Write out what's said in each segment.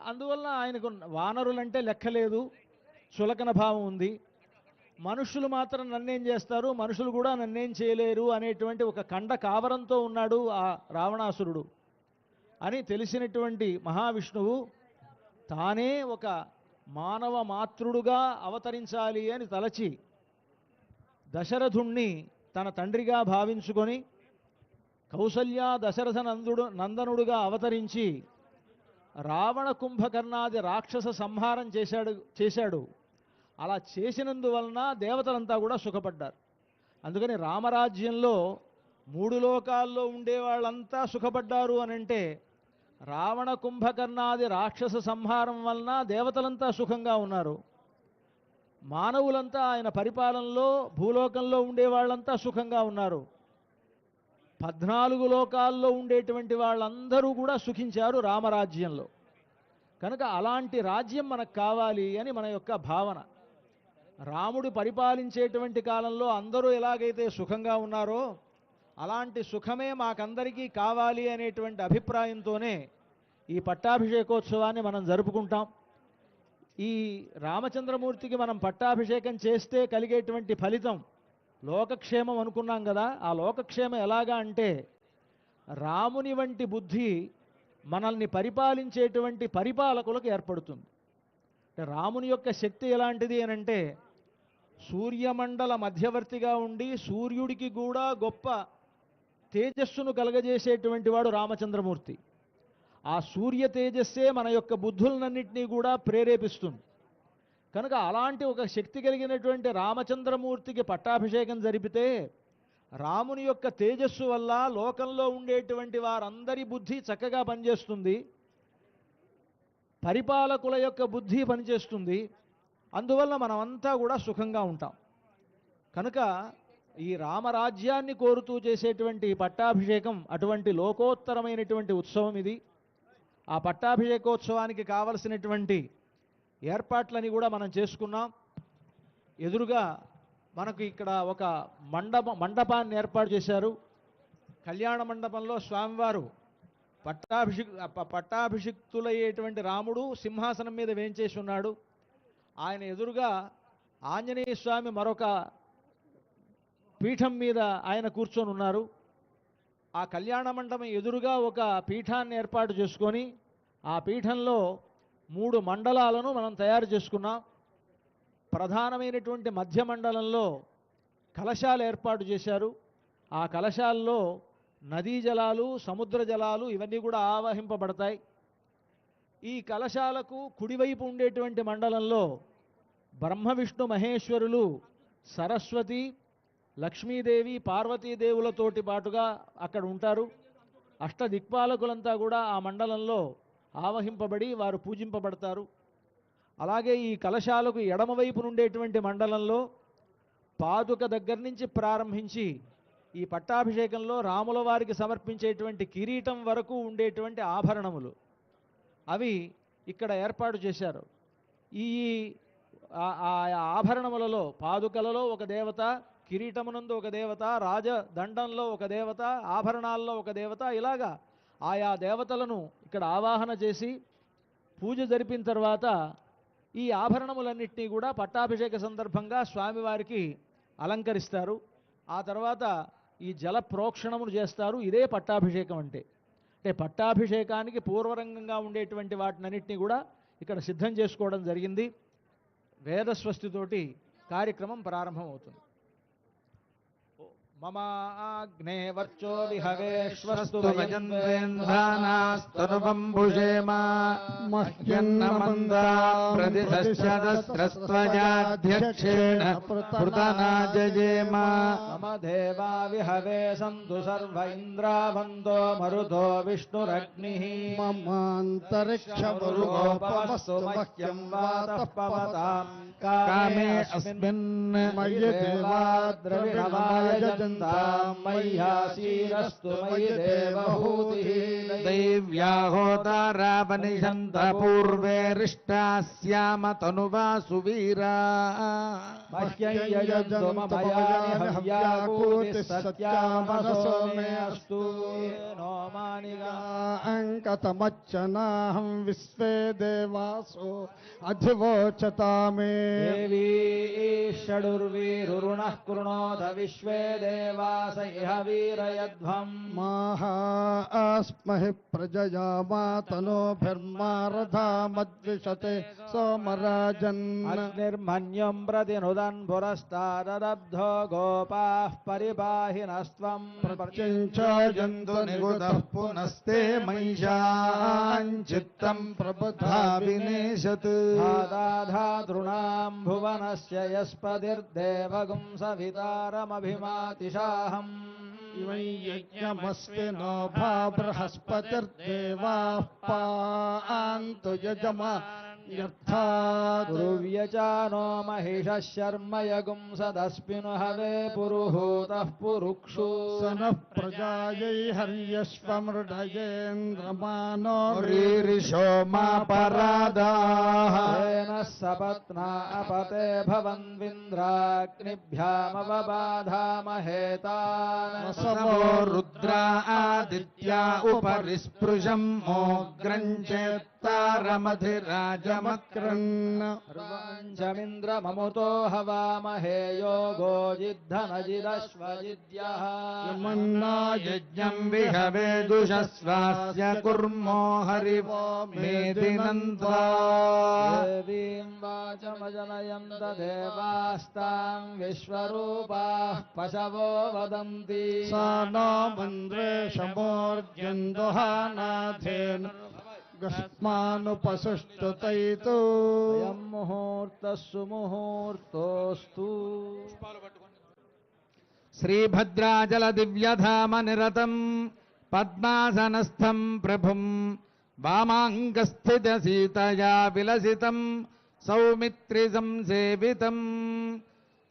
అందువల్ల ఆయనకు వానరులంటే లెక్కలేదు, చులకన భావం ఉంది. మనుషులు మాత్రం నన్నేం చేస్తారు, మనుషులు కూడా నన్నేం చేయలేరు అనేటువంటి ఒక కండ కావరంతో ఉన్నాడు ఆ రావణాసురుడు అని తెలిసినటువంటి మహావిష్ణువు తానే ఒక మానవ మాతృడుగా అవతరించాలి అని తలచి దశరథుణ్ణి తన తండ్రిగా భావించుకొని కౌసల్య దశరథ నందనుడుగా అవతరించి రావణ కుంభకర్ణాది రాక్షస సంహారం చేశాడు. అలా చేసినందువలన దేవతలంతా కూడా సుఖపడ్డారు. అందుకని రామరాజ్యంలో 3 లోకాల్లో ఉండేవాళ్ళంతా సుఖపడ్డారు అనంటే రావణ కుంభకర్ణాది రాక్షస సంహారం వలన దేవతలంతా సుఖంగా ఉన్నారు. మానవులంతా ఆయన పరిపాలనలో భూలోకంలో ఉండేవాళ్ళంతా సుఖంగా ఉన్నారు. 14 లోకాల్లో ఉండేటువంటి వాళ్ళందరూ కూడా సుఖించారు రామరాజ్యంలో. కనుక అలాంటి రాజ్యం మనకు కావాలి అని మన యొక్క భావన. రాముడు పరిపాలించేటువంటి కాలంలో అందరూ ఎలాగైతే సుఖంగా ఉన్నారో అలాంటి సుఖమే మాకందరికీ కావాలి అనేటువంటి అభిప్రాయంతోనే ఈ పట్టాభిషేకోత్సవాన్ని మనం జరుపుకుంటాం. ఈ రామచంద్రమూర్తికి మనం పట్టాభిషేకం చేస్తే కలిగేటువంటి ఫలితం లోకక్షేమం అనుకున్నాం కదా. ఆ లోకక్షేమం ఎలాగా అంటే రాముని వంటి బుద్ధి మనల్ని పరిపాలించేటువంటి పరిపాలకులకు ఏర్పడుతుంది. రాముని యొక్క శక్తి ఎలాంటిది అనంటే సూర్యమండల మధ్యవర్తిగా ఉండి సూర్యుడికి కూడా గొప్ప తేజస్సును కలగజేసేటువంటి వాడు రామచంద్రమూర్తి. ఆ సూర్య తేజస్సే మన యొక్క బుద్ధులన్నింటినీ కూడా ప్రేరేపిస్తుంది. కనుక అలాంటి ఒక శక్తి కలిగినటువంటి రామచంద్రమూర్తికి పట్టాభిషేకం జరిపితే రాముని యొక్క తేజస్సు వల్ల లోకంలో ఉండేటువంటి వారందరి బుద్ధి చక్కగా పనిచేస్తుంది, పరిపాలకుల యొక్క బుద్ధి పనిచేస్తుంది. అందువల్ల మనమంతా కూడా సుఖంగా ఉంటాం. కనుక ఈ రామరాజ్యాన్ని కోరుతూ చేసేటువంటి పట్టాభిషేకం అటువంటి లోకోత్తరమైనటువంటి ఉత్సవం ఇది. ఆ పట్టాభిషేకోత్సవానికి కావలసినటువంటి ఏర్పాట్లని కూడా మనం చేసుకున్నాం. ఎదురుగా మనకు ఇక్కడ ఒక మండపాన్ని ఏర్పాటు చేశారు. కళ్యాణ మండపంలో స్వామివారు పట్టాభిషిక్తులయ్యేటువంటి రాముడు సింహాసనం మీద వేంచేసి ఉన్నాడు. ఆయన ఎదురుగా ఆంజనేయ స్వామి మరొక పీఠం మీద ఆయన కూర్చొని ఉన్నారు. ఆ కళ్యాణ మండపం ఎదురుగా ఒక పీఠాన్ని ఏర్పాటు చేసుకొని ఆ పీఠంలో 3 మండలాలను మనం తయారు చేసుకున్నాం. ప్రధానమైనటువంటి మధ్య మండలంలో కలశాలు ఏర్పాటు చేశారు. ఆ కలశాల్లో నదీ జలాలు, సముద్ర జలాలు ఇవన్నీ కూడా ఆవాహింపబడతాయి. ఈ కలశాలకు కుడివైపు ఉండేటువంటి మండలంలో బ్రహ్మ విష్ణు మహేశ్వరులు, సరస్వతి, లక్ష్మీదేవి, పార్వతీదేవులతోటి పాటుగా అక్కడ ఉంటారు. అష్టదిక్పాలకులంతా కూడా ఆ మండలంలో ఆవహింపబడి వారు పూజింపబడతారు. అలాగే ఈ కలశాలకు ఎడమవైపు నుండేటువంటి మండలంలో పాదుక దగ్గర నుంచి ప్రారంభించి ఈ పట్టాభిషేకంలో రాముల వారికి సమర్పించేటువంటి కిరీటం వరకు ఉండేటువంటి ఆభరణములు అవి ఇక్కడ ఏర్పాటు చేశారు. ఈ ఆభరణములలో పాదుకలలో ఒక దేవత, కిరీటమునందు ఒక దేవత, రాజదండంలో ఒక దేవత, ఆభరణాల్లో ఒక దేవత, ఇలాగా ఆయా దేవతలను ఇక్కడ ఆవాహన చేసి పూజ జరిపిన తర్వాత ఈ ఆభరణములన్నింటినీ కూడా పట్టాభిషేక సందర్భంగా స్వామివారికి అలంకరిస్తారు. ఆ తర్వాత ఈ జల ప్రోక్షణములు చేస్తారు. ఇదే పట్టాభిషేకం అంటే పట్టాభిషేకానికి పూర్వరంగంగా ఉండేటువంటి వాటినన్నింటినీ కూడా ఇక్కడ సిద్ధం చేసుకోవడం జరిగింది. వేదస్వస్తితోటి కార్యక్రమం ప్రారంభమవుతుంది. మమాగ్నే వర్చో విహవేశ్వస్తు వజన్వేంద్రానాస్తనుబంభుషేమ మహ్యన్నమందా ప్రతిదశ్చదస్రస్త్వజాధ్యక్షేణ పృతనాజయేమ మమ దేవా విహవే సంతు సర్వ ఇంద్రావందో మరుతో విష్ణురగ్నిః మమాంతరిక్షమురుగోపమస్తు మహ్యం వాతః పవతాం కామే అస్మిన్ మయ్య దేవా ద్రవిణమాయ तां मह्यासीरस्तु मयि देवहूतिः दैव्याहोतारावनिषन्त पूर्वे रिष्टास्याम तनुवा सुवीरा मह्यं यजन्तु ममयानि हव्याकूतिः सत्यामनसो मे अस्तु नो मानिगा अंकतमच्चनाहं विश्वे देवासो अधिवोचता मे देवी षडुर्वीरुरुणः कृणोत विश्वे देवास इह वीरयध्वम् माहास्महि प्रजया मातनोभिर्मारधा मद्विषते सोमराजन् अग्निर्मन्युं प्रतिनुदन् पुरस्ताददब्धो गोपाः परिपाहिनस्त्वम् प्रत्यञ्चायन्तु निगुतः पुनस्ते महिषाञ्चित्तं प्रबुद्धा विनेशत् धातॄणां भुवनस्य यस्पतिर्देवगुं सवितारमभिमातिशाहम् इवै यज्ञमस्ति नो भा बृहस्पतिर्देवाः पान्तु यजमान्यर्थात् गुरुव्यचानो महिषः शर्म यगुं सदस्मिन् हवे पुरुहूतः पुरुक्षु स नः प्रजायै हर्यश्वमृडयेन्द्रमानो रीरिषो मा परादाः येन सपत्ना अपते भवन्विन्द्राग्निभ्यामवबाधामहेतान् वसवो रुद्रा आदित्या उपरि स्पृशं मोग्रञ्चेत्तारमधिराजमक्रन् र्वाञ्चमिन्द्रममुतो हवामहे योगो जिद्धनजिदश्वजिद्यः मन्ना यज्ञं विहवेदुषस्वास्य कुर्मो हरिवो मेदिनन्त्वा देवीं वाचमजनयन्त देवास्तां विश्वरूपाः पशवो वदन्ति सा नो मन्द्रेशमोर्जन्दुहानाथेन गस्मानुपसुष्टुतैतु अयं मुहूर्तः सुमुहूर्तोऽस्तु श्रीभद्राचलदिव्यधामनिरतं पद्मासनस्थं प्रभुं वामाङ्गस्थितसीतया विलसितं सौमित्रिसंसेवितं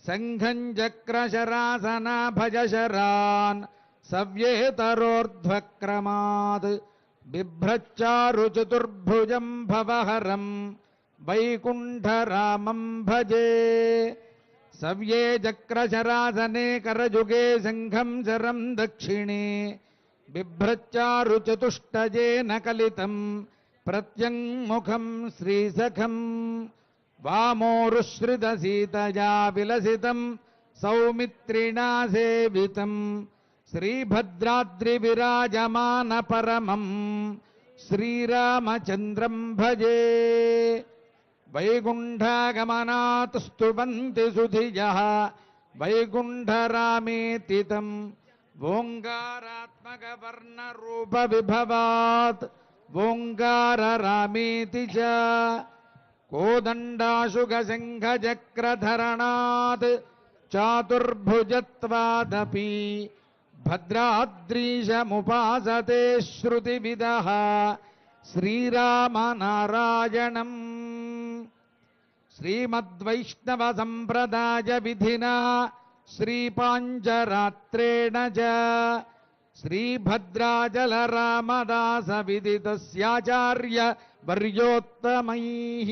शङ्खं चक्रशरासनाभजशरान् सव्येतरोर्ध्वक्रमात् बिभ्रच्चारुचतुर्भुजं भवहरं वैकुण्ठरामं भजे सव्ये चक्रशरासने करजुगे शङ्खं शरं दक्षिणे बिभ्रच्चारुचतुष्टयेन कलितं प्रत्यङ्मुखं श्रीसखं वामोरुश्रितसीतया विलसितं सौमित्रिणा सेवितं श्रीभद्राद्रिविराजमानपरमं श्रीरामचन्द्रं भजे वैकुण्ठगमनात् स्तुवन्ति सुधियः वैकुण्ठरामेति तम् ओङ्कारात्मकवर्णरूपविभवात् ओङ्काररामेति च कोदण्डाशुकशङ्खचक्रधरणात् चातुर्भुजत्वादपि भद्राद्रीशमुपासते श्रुतिविदः श्रीरामनारायणम् श्रीमद्वैष्णवसम्प्रदाय विधिना श्रीपाञ्चरात्रेण च श्रीभद्राचलरामदासविदितस्याचार्य वर्योत्तमैः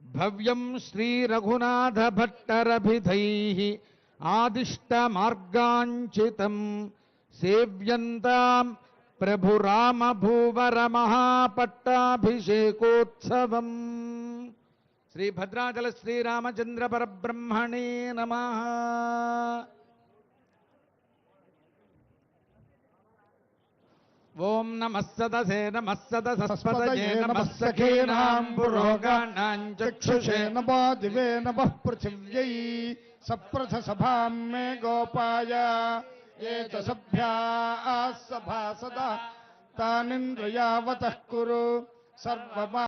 भव्यं श्रीरघुनाथभट्टरभिधैः आदिष्टमार्गाञ्चितं सेव्यन्तां प्रभुरामभूवरमहापट्टाभिषेकोत्सवम् श्रीभद्राचल श्रीरामचन्द्र परब्रह्मणे नमः। ओम नमः सदसे नमः सदसस्पतये नमः सखीनां पुरोगाणां चक्षुषे नमो दिवे नमः पृथिव्यै सप्रथसभां मे गोपाय ये च सभ्याः सभासदा तानिन्द्रियावतः कुरु सर्वमा